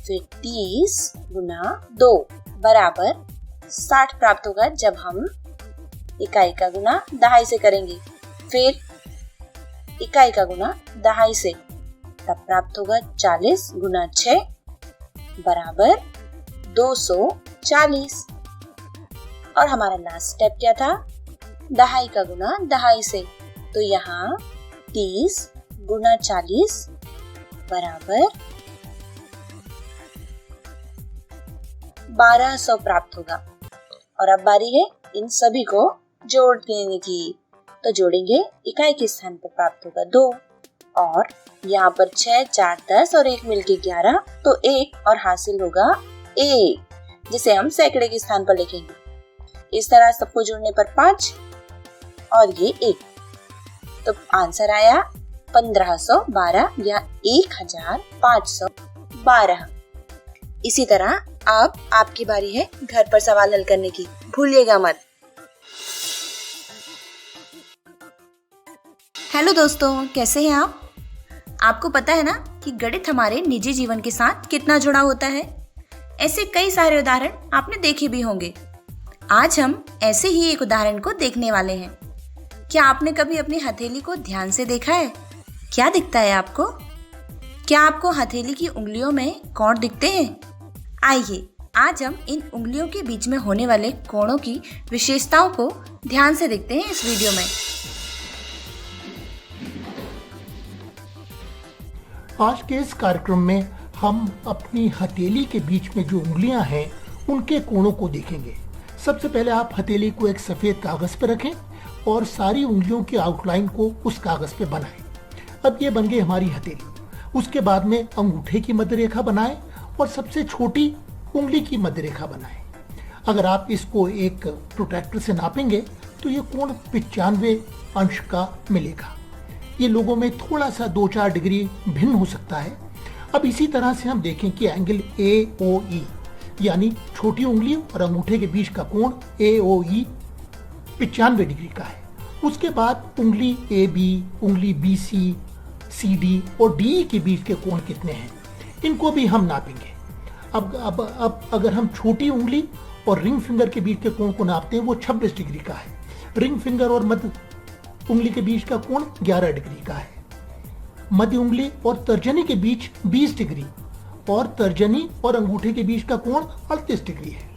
फिर 30 गुना 2 बराबर 60 प्राप्त होगा जब हम इकाई का गुना दहाई से करेंगे। फिर इकाई का गुना दहाई से, तब प्राप्त होगा 40 गुना 6 बराबर 240। और हमारा लास्ट स्टेप क्या था? दहाई का गुना दहाई से। तो यहाँ 30 गुना 40 बराबर 1200 प्राप्त होगा। और अब बारी है इन सभी को जोड़ देने की। तो जोड़ेंगे, इकाई के स्थान पर प्राप्त होगा 2 और यहाँ पर 6, 4, 10 और 1 मिलके 11। तो 1 और हासिल होगा 1, जिसे हम सैकड़े के स्थान पर लिखेंगे। इस तरह सबको जोड़ने पर 5 और ये 1। तो आंसर आया 1512 या 1512। इसी तरह अब आपकी बारी है घर पर सवाल हल करने की, भूलिएगा मत। हेलो दोस्तों, कैसे हैं आप? आपको पता है ना कि गणित हमारे निजी जीवन के साथ कितना जुड़ा होता है। ऐसे कई सारे उदाहरण आपने देखे भी होंगे। आज हम ऐसे ही एक उदाहरण को देखने वाले हैं। क्या आपने कभी अपनी हथेली को ध्यान से देखा है? क्या दिखता है आपको? क्या आपको हथेली की उंगलियों में कोण दिखते हैं? आइए आज हम इन उंगलियों के बीच में होने वाले कोणों की विशेषताओं को ध्यान से देखते हैं इस वीडियो में। आज के इस कार्यक्रम में हम अपनी हथेली के बीच में जो उंगलियां हैं उनके कोणों को देखेंगे। सबसे पहले आप हथेली को एक सफेद कागज पर रखें और सारी उंगलियों की आउटलाइन को उस कागज पे बनाएं। अब ये बन गई हमारी हथेली। उसके बाद में अंगूठे की मध्य रेखा बनाएं और सबसे छोटी उंगली की मध्य रेखा बनाएं। अगर आप इसको एक प्रोट्रैक्टर से नापेंगे तो ये कोण 95 अंश का मिलेगा। ये लोगों में थोड़ा सा 2-4 डिग्री भिन्न हो सकता है। अब इसी तरह से हम देखें कि एंगल AOE यानी छोटी उंगली और अंगूठे के बीच का कोण AOE 95 डिग्री का है। उसके बाद उंगली AB, उंगली BC, CD और DE के बीच के कोण कितने हैं, इनको भी हम नापेंगे। अब अगर हम छोटी उंगली और रिंग फिंगर के बीच के कोण को नापते हैं, वो 26 डिग्री का है। रिंग फिंगर और मध्य उंगली के बीच का कोण 11 डिग्री का है। मध्य उंगली और तर्जनी के बीच 20 डिग्री और तर्जनी और अंगूठे के बीच का कोण 38 डिग्री है।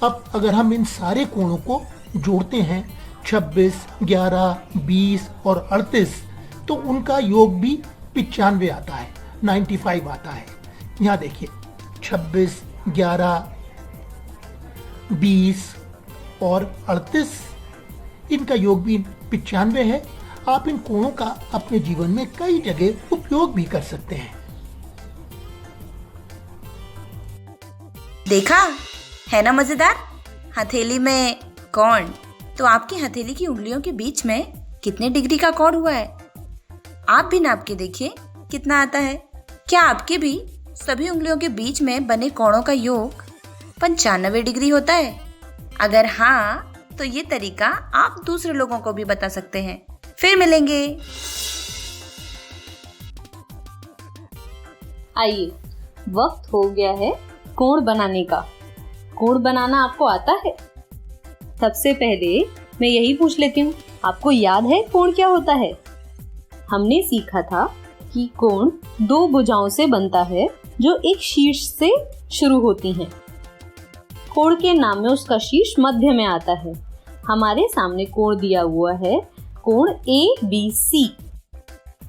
अब अगर हम इन सारे कोणों को जोड़ते हैं 26, 11, 20 और 38, तो उनका योग भी 95 आता है, 95 आता है। यहाँ देखिए 26, 11, 20 और 38, इनका योग भी 95 है। आप इन कोणों का अपने जीवन में कई जगह उपयोग भी कर सकते हैं। देखा है ना मजेदार? हथेली में कोण। तो आपकी हथेली की उंगलियों के बीच में कितने डिग्री का कोण हुआ है? आप भी नाप के देखिए कितना आता है। क्या आपके भी सभी उंगलियों के बीच में बने कोणों का योग 95 डिग्री होता है? अगर हाँ, तो ये तरीका आप दूसरे लोगों को भी बता सकते हैं। फिर मिलेंगे। आइए, वक्त हो गया है कोण बनाने का। कोण बनाना आपको आता है? सबसे पहले मैं यही पूछ लेती हूँ, आपको याद है कोण क्या होता है? हमने सीखा था कि कोण 2 भुजाओं से बनता है जो एक शीर्ष से शुरू होती हैं। कोण के नाम में उसका शीर्ष मध्य में आता है। हमारे सामने कोण दिया हुआ है, कोण ABC।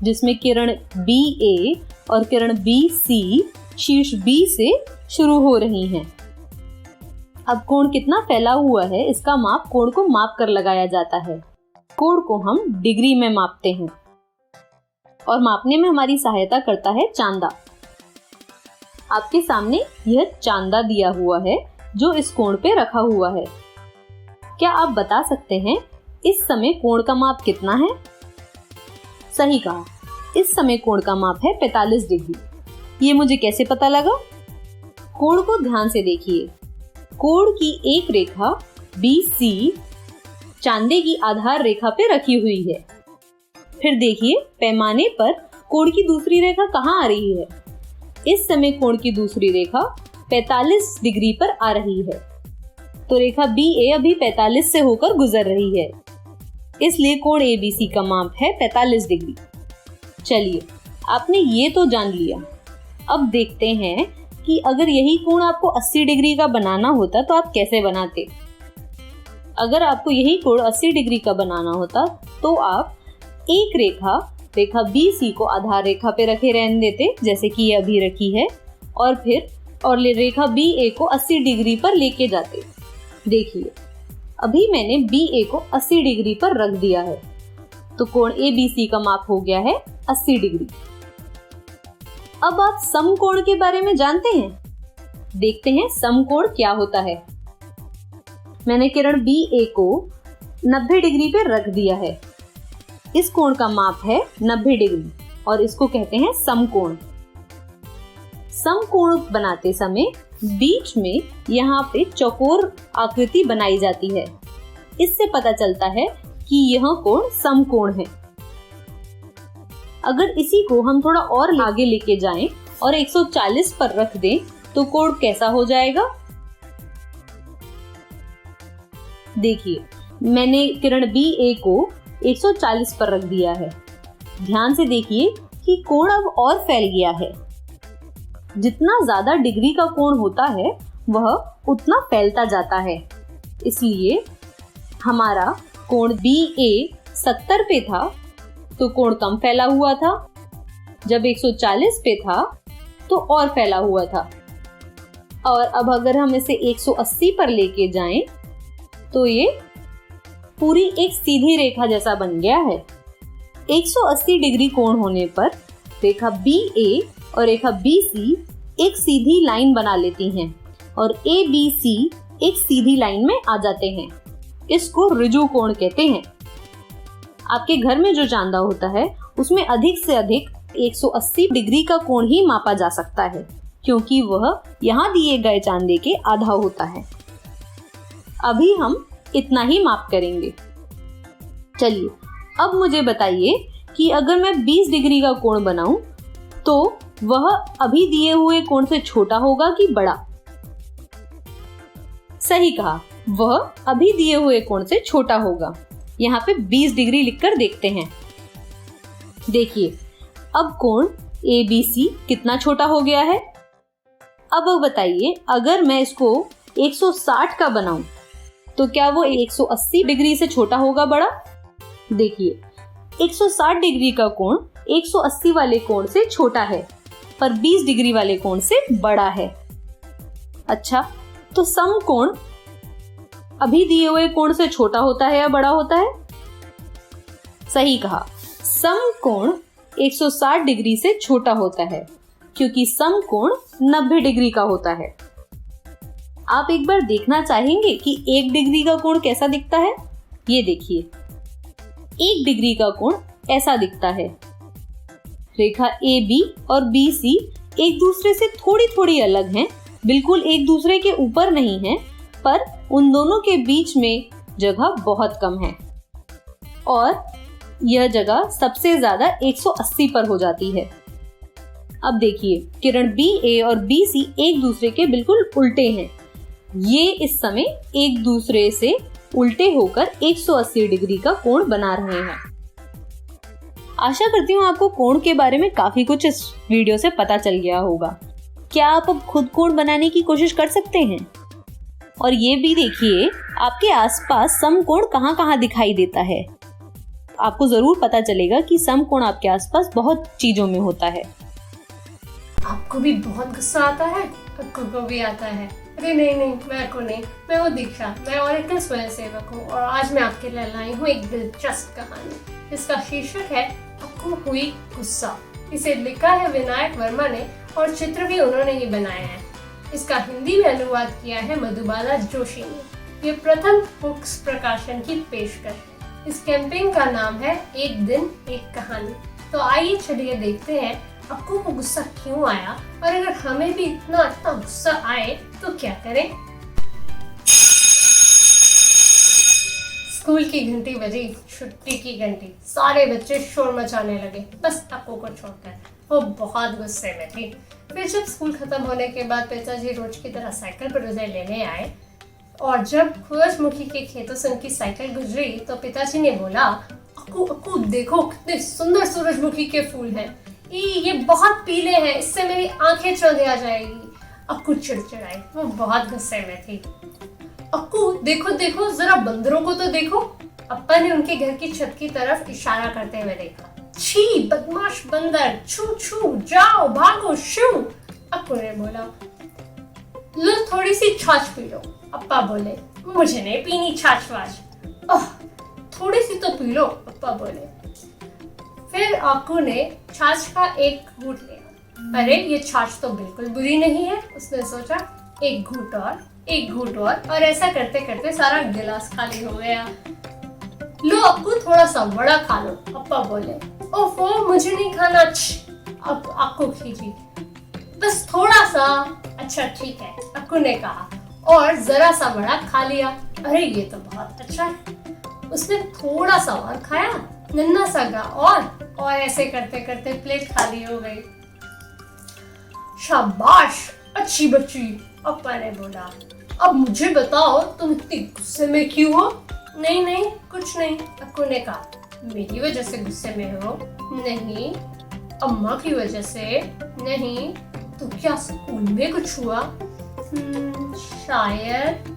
जिसमें किरण BA और किरण BC शीर्ष B से शुरू हो रही हैं। अब कोण कितना फैला हुआ है इसका माप कोण को माप कर लगाया जाता है। कोण को हम डिग्री में मापते हैं और मापने में हमारी सहायता करता है चांदा। आपके सामने यह चांदा दिया हुआ है जो इस कोण पे रखा हुआ है। क्या आप बता सकते हैं इस समय कोण का माप कितना है? सही कहा, इस समय कोण का माप है 45 डिग्री। ये मुझे कैसे पता लगा? कोण को ध्यान से देखिए। कोण की एक रेखा BC चांदे की आधार रेखा पे रखी हुई है। फिर देखिए पैमाने पर कोण की दूसरी रेखा कहाँ आ रही है? इस समय कोण की दूसरी रेखा 45 डिग्री पर आ रही है, तो रेखा BA अभी 45 से होकर गुजर रही है, इसलिए कोण ABC का माप है 45 डिग्री। चलिए, आपने ये तो जान लिया। अब देखते हैं कि अगर यही कोण आपको 80 डिग्री का बनाना होता तो आप कैसे बनाते। अगर आपको यही कोण 80 डिग्री का बनाना होता तो आप एक रेखा BC को आधार रेखा पे रखे रहने देते, जैसे कि ये अभी रखी है, और फिर रेखा BA को 80 डिग्री पर लेके जाते। देखिए, अभी मैंने BA को 80 डिग्री पर रख दिया है, तो कोण ABC का माप हो गया है 80 डिग्री। अब आप समकोण के बारे में जानते हैं? देखते हैं समकोण क्या होता है। मैंने किरण BA को 90 डिग्री पे रख दिया है। इस कोण का माप है 90 डिग्री और इसको कहते हैं समकोण। समकोण बनाते समय बीच में यहाँ पे चौकोर आकृति बनाई जाती है। इससे पता चलता है कि यह कोण समकोण है। अगर इसी को हम थोड़ा और आगे लेके जाएं और 140 पर रख दें तो कोण कैसा हो जाएगा? देखिए, मैंने किरण BA को 140 पर रख दिया है। ध्यान से देखिए कि कोण अब और फैल गया है। जितना ज्यादा डिग्री का कोण होता है वह उतना फैलता जाता है। इसलिए हमारा कोण BA 70 पे था तो कोण कम फैला हुआ था, जब 140 पे था तो और फैला हुआ था, और अब अगर हम इसे 180 पर लेके जाएं तो ये पूरी एक सीधी रेखा जैसा बन गया है। 180 डिग्री कोण होने पर रेखा BA और रेखा BC एक सीधी लाइन बना लेती हैं और ABC एक सीधी लाइन में आ जाते हैं। इसको ऋजु कोण कहते हैं। आपके घर में जो चांदा होता है उसमें अधिक से अधिक 180 डिग्री का कोण ही मापा जा सकता है, क्योंकि वह यहाँ दिए गए चांदे के आधा होता है। अभी हम इतना ही माप करेंगे। चलिए, अब मुझे बताइए कि अगर मैं 20 डिग्री का कोण बनाऊं तो वह अभी दिए हुए कोण से छोटा होगा कि बड़ा? सही कहा, वह अभी दिए हुए कोण से छोटा होगा। यहाँ पे 20 डिग्री लिखकर देखते हैं। देखिए, अब कोण ABC कितना छोटा हो गया है। अब बताइए, अगर मैं इसको 160 का बनाऊं तो क्या वो 180 डिग्री से छोटा होगा, बड़ा? देखिए, 160 डिग्री का कोण 180 वाले कोण से छोटा है पर 20 डिग्री वाले कोण से बड़ा है। अच्छा, तो समकोण अभी दिए हुए कोण से छोटा होता है या बड़ा होता है? सही कहा, समकोण 160 डिग्री से छोटा होता है क्योंकि समकोण 90 डिग्री का होता है। आप एक बार देखना चाहेंगे कि 1 डिग्री का कोण कैसा दिखता है? ये देखिए, 1 डिग्री का कोण ऐसा दिखता है। रेखा AB और BC एक दूसरे से थोड़ी थोड़ी अलग हैं, बिल्कुल एक दूसरे के ऊपर नहीं है, पर उन दोनों के बीच में जगह बहुत कम है और यह जगह सबसे ज्यादा 180 पर हो जाती है। अब देखिए, किरण BA और BC एक दूसरे के बिल्कुल उल्टे हैं। ये इस समय एक दूसरे से उल्टे होकर 180 डिग्री का कोण बना रहे हैं। आशा करती हूँ आपको कोण के बारे में काफी कुछ इस वीडियो से पता चल गया होगा। क्या आप अब खुद कोण बनाने की कोशिश कर सकते हैं? और ये भी देखिए आपके आसपास समकोण कहाँ कहाँ दिखाई देता है। आपको जरूर पता चलेगा कि समकोण आपके आसपास बहुत चीजों में होता है। आपको भी बहुत गुस्सा आता है? अक्कू को भी आता है। अरे नहीं नहीं, मैं को नहीं, मैं हूँ दीक्षा, मैं ओरेकल स्वयं सेवक हूँ और आज मैं आपके लिए लाई हूँ एक दिलचस्प कहानी। इसका शीर्षक है अक्कू हुई गुस्सा। इसे लिखा है विनायक वर्मा ने और चित्र भी उन्होंने ही बनाया है। इसका हिंदी में अनुवाद किया है मधुबाला जोशी ने। ये प्रथम बुक्स प्रकाशन की पेशकश है। इस कैंपेन का नाम है एक दिन एक कहानी। तो आइए चलिए देखते हैं अक्कू को गुस्सा क्यों आया और अगर हमें भी इतना गुस्सा आए तो क्या करें। स्कूल की घंटी बजी, छुट्टी की घंटी। सारे बच्चे शोर मचाने लगे, बस अक्कू को छोड़कर। वो बहुत गुस्से में थी। फिर जब स्कूल खत्म होने के बाद पिताजी रोज की तरह साइकिल पर उसे लेने आए और जब सूरजमुखी के खेतों से उनकी साइकिल गुजरी तो पिताजी ने बोला, अक्कू अक्कू देखो कितने सुंदर सूरजमुखी के फूल हैं। ये बहुत पीले हैं, इससे मेरी आंखें चौंधिया जाएगी। अक्कू चिड़चिड़ाई, वो बहुत गुस्से में थी। अक्कू देखो देखो, जरा बंदरों को तो देखो। अप्पा ने उनके घर की छत की तरफ इशारा करते हुए देखा। छी बदमाश बंदर, छू छू, जाओ भागो शू। अक्कू ने बोला, लो थोड़ी सी छाछ पी लो। अप्पा बोले, मुझे नहीं पीनी छाछ वाछ। ओह थोड़ी सी तो पी लो, अप्पा बोले। फिर अक्कू ने छाछ का एक घूंट लिया। अरे ये छाछ तो बिल्कुल बुरी नहीं है, उसने सोचा। एक घूंट और ऐसा करते करते सारा गिलास खाली हो गया। लो अक्कू थोड़ा सा बड़ा खा लो, अप्पा बोले। ओफो मुझे नहीं खाना। अब अक्कू खींची, बस थोड़ा सा। अच्छा ठीक है, अक्कू ने कहा और जरा सा बड़ा खा लिया। अरे ये तो बहुत अच्छा है। उसने थोड़ा सा और खाया, नन्ना सा गा और ऐसे करते करते प्लेट खाली हो गई। शाबाश अच्छी बच्ची, अप्पा ने बोला। अब मुझे बताओ तुम इतनी गुस्से में क्यों हो? नहीं नहीं कुछ नहीं, अक्कू ने कहा। मेरी वजह से गुस्से में हो? नहीं। अम्मा की वजह से? नहीं। तो क्या स्कूल में कुछ हुआ? शायद।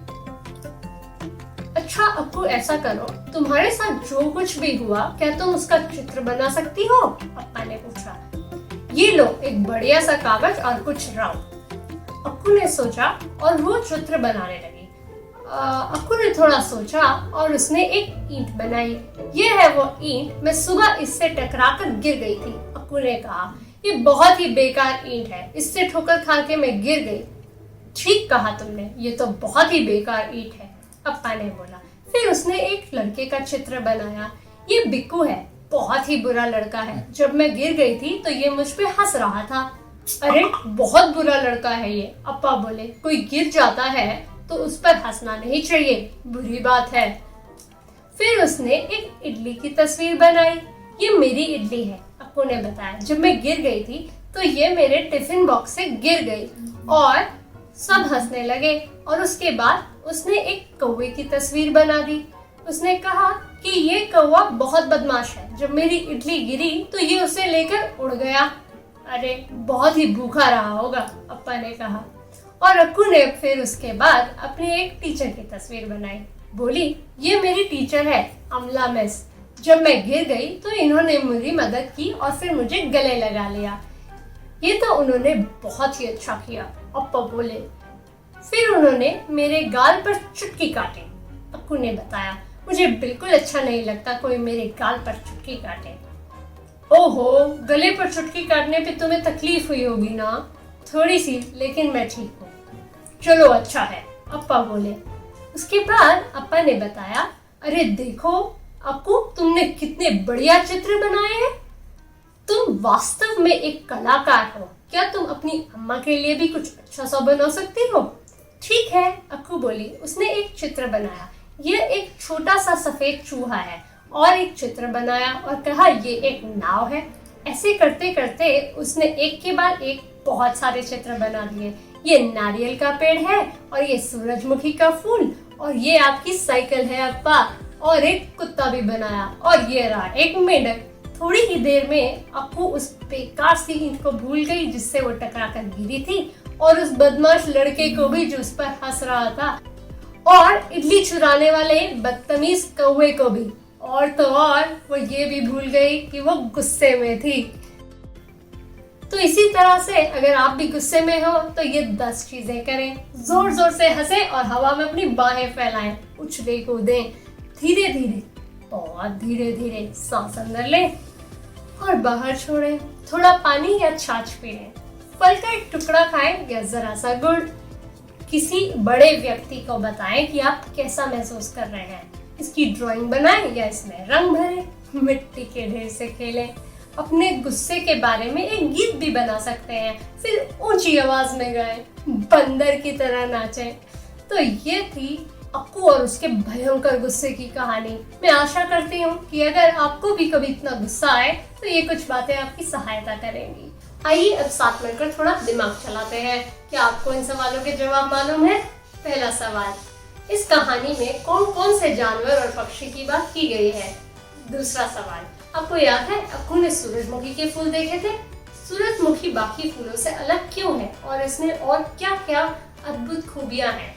अच्छा अक्कू ऐसा करो, तुम्हारे साथ जो कुछ भी हुआ क्या तुम उसका चित्र बना सकती हो? अप्पा ने पूछा। ये लो एक बढ़िया सा कागज और कुछ रंग। अक्कू ने सोचा और वो चित्र बनाने लगी। अक्कू ने थोड़ा सोचा और उसने एक ईंट बनाई। ये है वो ईंट, मैं सुबह इससे टकराकर गिर गई थी। अक्कू ने कहा, ये बहुत ही बेकार ईंट है, इससे ठोकर खा के मैं गिर गई। ठीक कहा तुमने, ये तो बहुत ही बेकार ईंट है, अप्पा ने बोला। फिर उसने एक लड़के का चित्र बनाया। ये बिक्कू है, बहुत ही बुरा लड़का है। जब मैं गिर गई थी तो ये मुझ पे हंस रहा था। अरे बहुत बुरा लड़का है ये, अप्पा बोले। कोई गिर जाता है तो उस पर हंसना नहीं चाहिए, बुरी बात है। फिर उसने एक इडली की तस्वीर बनाई। ये मेरी इडली है, अक्कू ने बताया। जब मैं गिर गई थी तो ये मेरे टिफिन बॉक्स से गिर गई और सब हंसने लगे। और उसके बाद उसने एक कौवे की तस्वीर बना दी। उसने कहा कि ये कौवा बहुत बदमाश है, जब मेरी इडली गिरी तो ये उसे लेकर उड़ गया। अरे बहुत ही भूखा रहा होगा, अप्पा ने कहा। और अक्कू ने फिर उसके बाद अपनी एक टीचर की तस्वीर बनाई। बोली, ये मेरी टीचर है अमला मिस। जब मैं गिर गई तो इन्होंने मेरी मदद की और फिर मुझे गले लगा लिया। ये तो उन्होंने बहुत ही अच्छा किया, अप्पा बोले। फिर उन्होंने मेरे गाल पर चुटकी काटी, अक्कू ने बताया। मुझे बिल्कुल अच्छा नहीं लगता कोई मेरे गाल पर चुटकी काटे। ओहो, गले पर चुटकी काटने पे तुम्हें तकलीफ हुई होगी ना? थोड़ी सी, लेकिन मैं ठीक हूँ। चलो अच्छा है, अप्पा बोले। उसके बाद अप्पा ने बताया, अरे देखो अक्कू, तुमने कितने बढ़िया चित्र बनाए हैं। तुम वास्तव में एक कलाकार हो। क्या तुम अपनी अम्मा के लिए भी कुछ अच्छा सा बना सकती हो? ठीक है, अक्कू बोली। उसने एक चित्र बनाया। यह एक छोटा सा सफेद चूहा है और एक चित्र बनाया और कहा ये एक नाव है। ऐसे करते करते उसने एक के बाद एक बहुत सारे चित्र बना दिए। ये नारियल का पेड़ है और ये सूरजमुखी का फूल और ये आपकी साइकिल है अप्पा, और एक कुत्ता भी बनाया और ये रहा एक मेंढक। थोड़ी ही देर में अक्कू उस बेकार सी ईंट को भूल गई जिससे वो टकराकर गिरी थी और उस बदमाश लड़के को भी जो उस पर हंस रहा था और इडली चुराने वाले बदतमीज कौवे को भी और तो और वो ये भी भूल गई कि वो गुस्से में थी। तो इसी तरह से अगर आप भी गुस्से में हो तो ये 10 चीजें करें। जोर जोर से हंसें और हवा में अपनी बाहें फैलाएं, उछले कूदें, धीरे धीरे, बहुत धीरे धीरे सांस अंदर लें और बाहर छोड़ें। थोड़ा पानी या छाछ पी लें, फल का एक टुकड़ा खाएं या जरा सा गुड़। किसी बड़े व्यक्ति को बताएं कि आप कैसा महसूस कर रहे हैं। इसकी ड्राइंग बनाएं या इसमें रंग भरें। मिट्टी के ढेर से खेलें। अपने गुस्से के बारे में एक गीत भी बना सकते हैं, फिर ऊंची आवाज में गाएं, बंदर की तरह नाचें। तो ये थी अक्कू और उसके भयंकर गुस्से की कहानी। मैं आशा करती हूँ कि अगर आपको भी कभी इतना गुस्सा आए तो ये कुछ बातें आपकी सहायता करेंगी। आइए अब साथ मिलकर थोड़ा दिमाग चलाते हैं। क्या आपको इन सवालों के जवाब मालूम है? पहला सवाल, इस कहानी में कौन कौन से जानवर और पक्षी की बात की गई है? दूसरा सवाल, आपको याद है अक्कू ने सूरजमुखी के फूल देखे थे? सूरजमुखी बाकी फूलों से अलग क्यों है और इसमें और क्या क्या अद्भुत खूबियां हैं?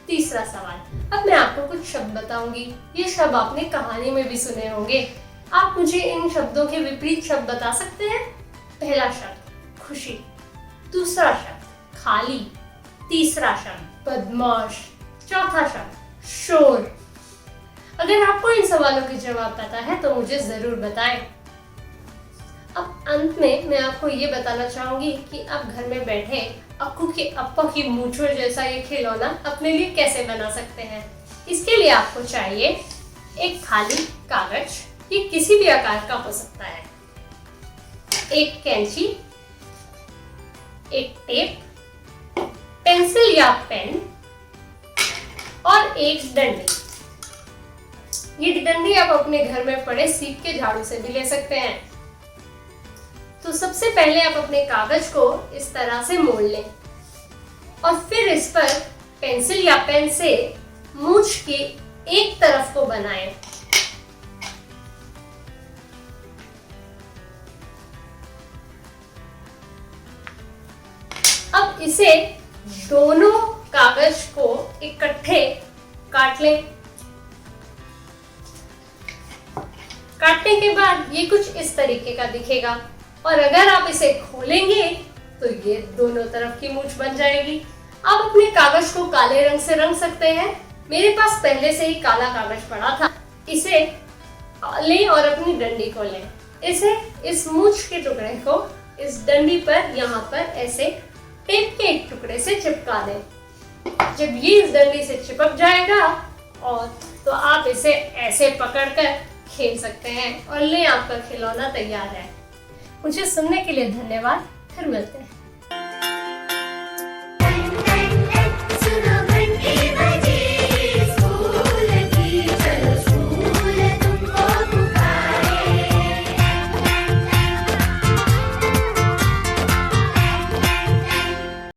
तीसरा सवाल, अब मैं आपको कुछ शब्द बताऊंगी। ये शब्द आपने कहानी में भी सुने होंगे। आप मुझे इन शब्दों के विपरीत शब्द बता सकते हैं? पहला शब्द खुशी, दूसरा शब्द खाली, तीसरा शब्द बदमाश, चौथा शब्द शोर। अगर आपको इन सवालों के जवाब पता है तो मुझे जरूर बताएं। अब अंत में मैं आपको ये बताना चाहूंगी कि आप घर में बैठे अक्कू के अप्पा की मूंछों जैसा ये खिलौना अपने लिए कैसे बना सकते हैं। इसके लिए आपको चाहिए एक खाली कागज, ये किसी भी आकार का हो सकता है, एक कैंची, एक टेप, पेंसिल या पेन और एक डंडी। ये डंडी आप अपने घर में पड़े सीप के झाड़ू से भी ले सकते हैं। तो सबसे पहले आप अपने कागज को इस तरह से मोड़ लें और फिर इस पर पेंसिल या पेन से मूंछ के एक तरफ को बनाएं। अब इसे दोनों कागज को इकट्ठे काट लें। काटने के बाद ये कुछ इस तरीके का दिखेगा और अगर आप इसे खोलेंगे तो ये दोनों तरफ की मूंछ बन जाएगी। आप अपने कागज को काले रंग से रंग सकते हैं। मेरे पास पहले से ही काला कागज पड़ा था। इसे लें और अपनी डंडी को लें। इसे इस मूंछ के टुकड़े को इस डंडी पर यहाँ पर ऐसे टेप के एक टुकड़े से चिपका दें। जब ये इस डंडी से चिपक जाएगा और तो आप इसे ऐसे पकड़कर खेल सकते हैं और ले आपका खिलौना तैयार है। मुझे सुनने के लिए धन्यवाद। फिर मिलते हैं।